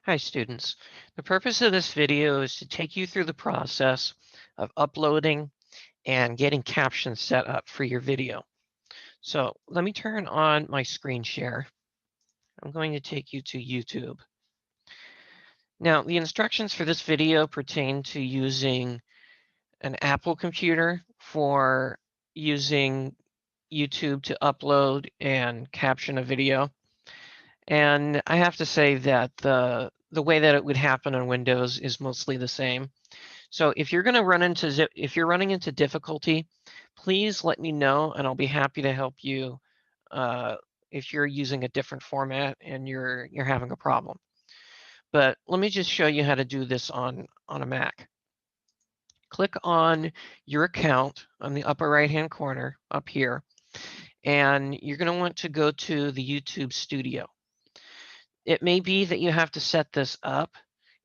Hi students. The purpose of this video is to take you through the process of uploading and getting captions set up for your video. So let me turn on my screen share. I'm going to take you to YouTube. Now the instructions for this video pertain to using an Apple computer for using YouTube to upload and caption a video. And I have to say that the way that it would happen on Windows is mostly the same. So if you're going to run into if you're running into difficulty, please let me know and I'll be happy to help you uh, if you're using a different format and you're having a problem. But let me just show you how to do this on a Mac. Click on your account on the upper right hand corner up here, and you're going to want to go to the YouTube Studio. It may be that you have to set this up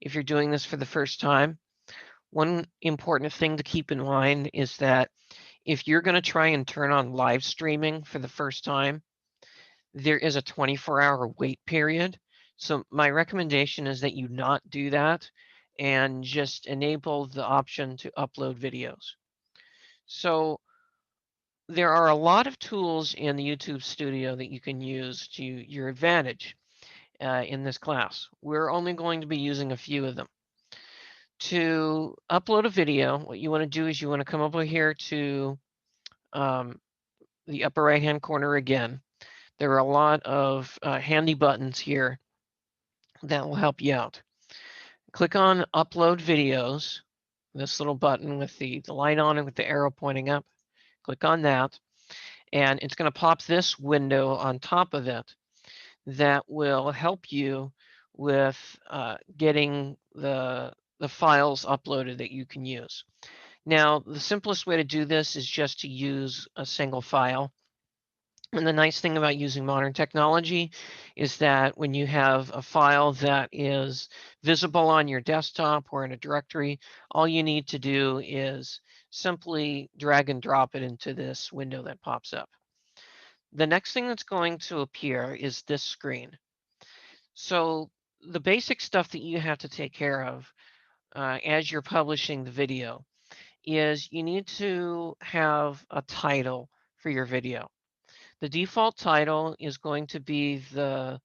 if you're doing this for the first time. One important thing to keep in mind is that if you're going to try and turn on live streaming for the first time, there is a 24-hour wait period. So my recommendation is that you not do that and just enable the option to upload videos. So there are a lot of tools in the YouTube Studio that you can use to your advantage in this class. We're only going to be using a few of them. To upload a video, what you want to do is you want to come over here to um, the upper right hand corner again. There are a lot of handy buttons here that will help you out. Click on Upload Videos, this little button with the light on it with the arrow pointing up. Click on that, and it's going to pop this window on top of it that will help you with getting the files uploaded that you can use. Now, the simplest way to do this is just to use a single file. And the nice thing about using modern technology is that when you have a file that is visible on your desktop or in a directory, all you need to do is simply drag and drop it into this window that pops up. The next thing that's going to appear is this screen. So the basic stuff that you have to take care of as you're publishing the video is you need to have a title for your video. The default title is going to be the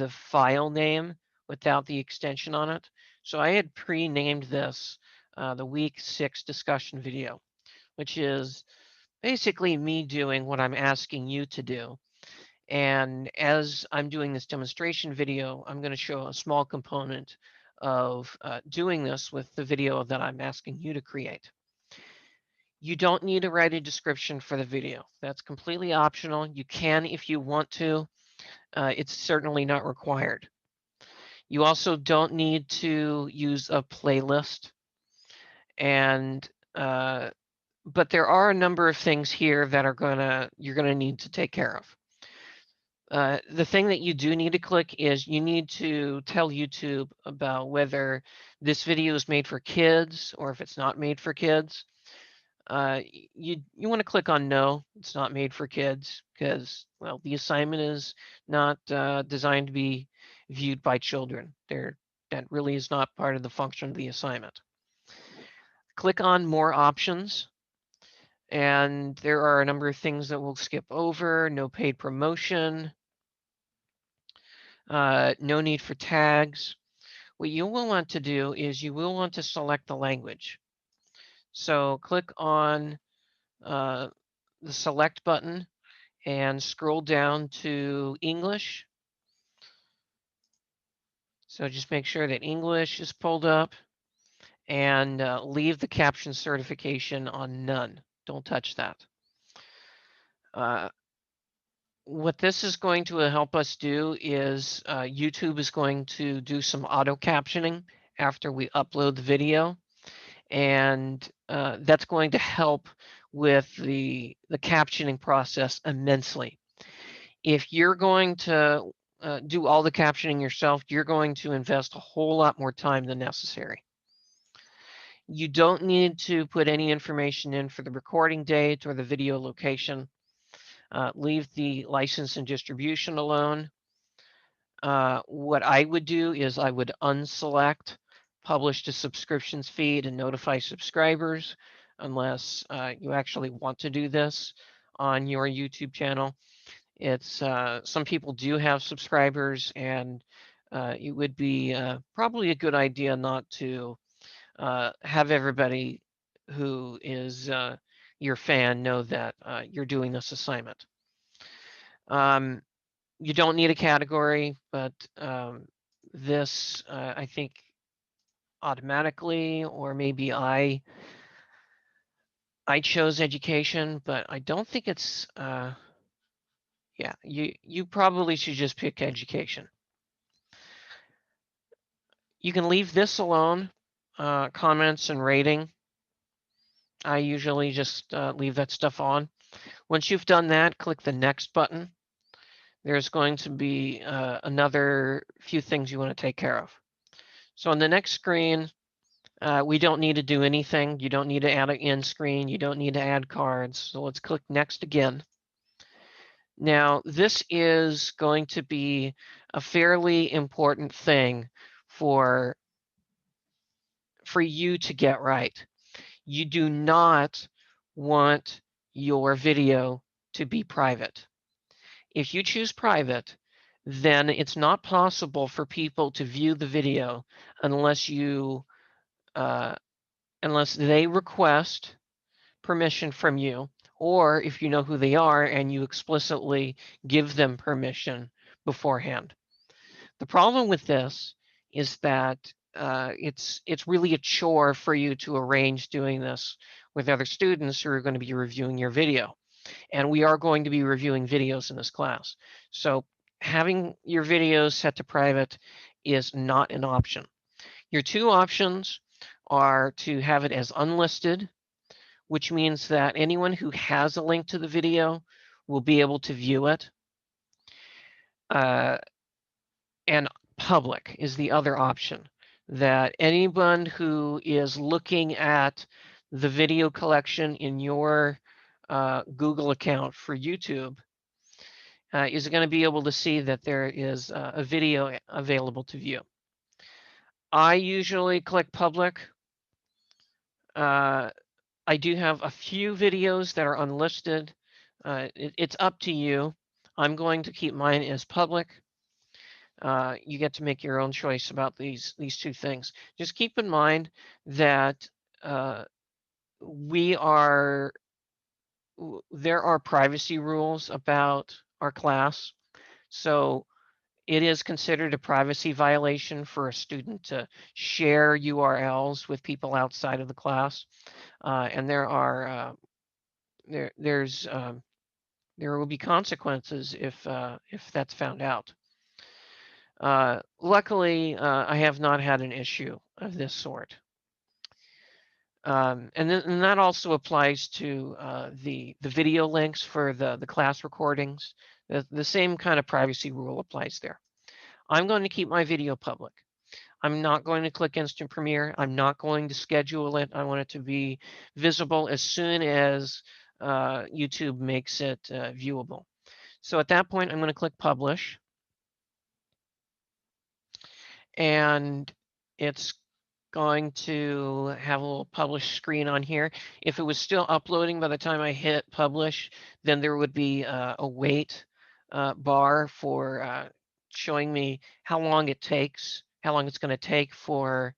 file name without the extension on it. So I had pre-named this the week 6 discussion video, which is basically me doing what I'm asking you to do. And as I'm doing this demonstration video, I'm going to show a small component of doing this with the video that I'm asking you to create. You don't need to write a description for the video. That's completely optional. You can if you want to. It's certainly not required. You also don't need to use a playlist. And but there are a number of things here that you're gonna need to take care of. The thing that you do need to click is you need to tell YouTube about whether this video is made for kids or if it's not made for kids. You want to click on no, it's not made for kids because, well, the assignment is not designed to be viewed by children. That really is not part of the function of the assignment. Click on more options, and there are a number of things that we'll skip over. No paid promotion, no need for tags. What you will want to do is you will want to select the language. So click on the select button and scroll down to English. So just make sure that English is pulled up and leave the caption certification on none. Don't touch that. Uh, what this is going to help us do is YouTube is going to do some auto captioning after we upload the video. And that's going to help with the captioning process immensely. If you're going to do all the captioning yourself, you're going to invest a whole lot more time than necessary. You don't need to put any information in for the recording date or the video location. Leave the license and distribution alone. what I would do is I would unselect publish to subscriptions feed and notify subscribers unless you actually want to do this on your YouTube channel. It's some people do have subscribers, and it would be probably a good idea not to have everybody who is your fan know that you're doing this assignment. You don't need a category, but this I think automatically, or maybe I chose education, but I don't think it's yeah, you probably should just pick education. You can leave this alone, comments and rating. I usually just leave that stuff on. Once you've done that, click the next button. There's going to be another few things you want to take care of. So on the next screen, we don't need to do anything. You don't need to add an end screen. You don't need to add cards. So let's click next again. Now, this is going to be a fairly important thing for you to get right. You do not want your video to be private. If you choose private, then it's not possible for people to view the video unless you unless they request permission from you, or if you know who they are and you explicitly give them permission beforehand. The problem with this is that it's really a chore for you to arrange doing this with other students who are going to be reviewing your video. And we are going to be reviewing videos in this class. So having your videos set to private is not an option. Your two options are to have it as unlisted, which means that anyone who has a link to the video will be able to view it. And public is the other option, that anyone who is looking at the video collection in your Google account for YouTube is going to be able to see that there is a video available to view. I usually click public. I do have a few videos that are unlisted. It's up to you. I'm going to keep mine as public. You get to make your own choice about these two things. Just keep in mind that there are privacy rules about our class. So it is considered a privacy violation for a student to share URLs with people outside of the class. And there are there will be consequences if that's found out. Luckily, I have not had an issue of this sort. And that also applies to the video links for the class recordings. The same kind of privacy rule applies there. I'm going to keep my video public. I'm not going to click Instant Premiere. I'm not going to schedule it. I want it to be visible as soon as YouTube makes it viewable. So at that point, I'm going to click Publish. And it's going to have a little publish screen on here. If it was still uploading by the time I hit publish, then there would be a wait bar for showing me how long it's going to take for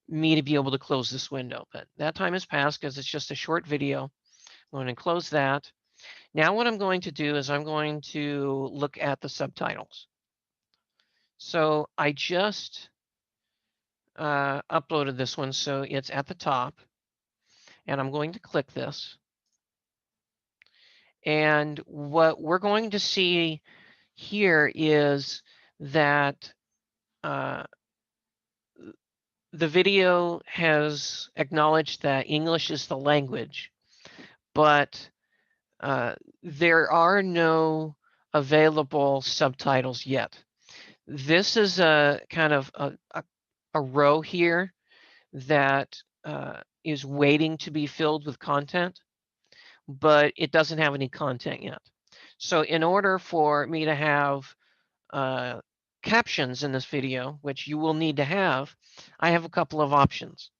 me to be able to close this window. But that time has passed because it's just a short video. I'm going to close that. Now what I'm going to do is I'm going to look at the subtitles. So I just uploaded this one, so it's at the top. And I'm going to click this. And what we're going to see here is that the video has acknowledged that English is the language, but there are no available subtitles yet. This is a kind of a row here that is waiting to be filled with content, but it doesn't have any content yet. So in order for me to have captions in this video, which you will need to have, I have a couple of options.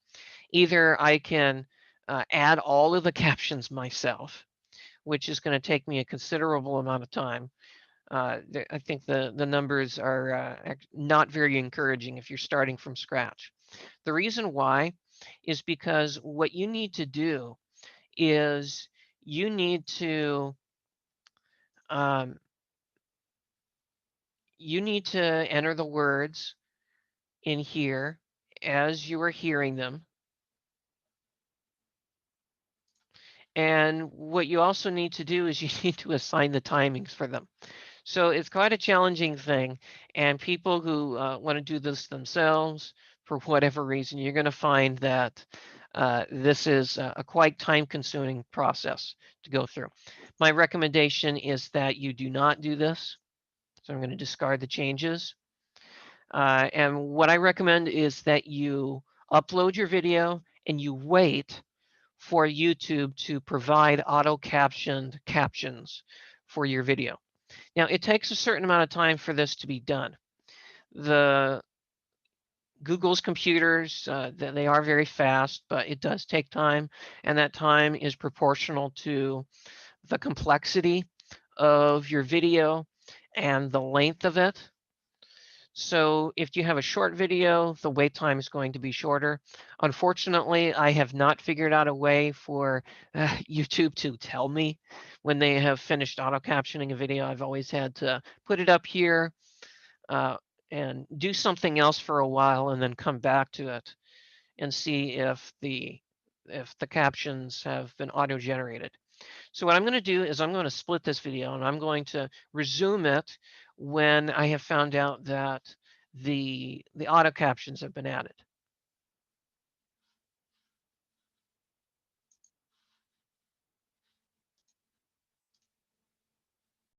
Either I can add all of the captions myself, which is going to take me a considerable amount of time. I think the numbers are not very encouraging if you're starting from scratch. The reason why is because what you need to do is you need to um, enter the words in here as you are hearing them. And what you also need to do is you need to assign the timings for them. So it's quite a challenging thing. And people who want to do this themselves, for whatever reason, you're going to find that this is a quite time consuming process to go through. My recommendation is that you do not do this. So I'm going to discard the changes. And what I recommend is that you upload your video and you wait for YouTube to provide auto-captioned captions for your video. Now, it takes a certain amount of time for this to be done. The Google's computers, they are very fast, but it does take time, and that time is proportional to the complexity of your video and the length of it. So if you have a short video, the wait time is going to be shorter. Unfortunately, I have not figured out a way for YouTube to tell me when they have finished auto captioning a video. I've always had to put it up here uh, and do something else for a while and then come back to it and see if the captions have been auto generated. So what I'm going to do is I'm going to split this video and I'm going to resume it when I have found out that the auto captions have been added.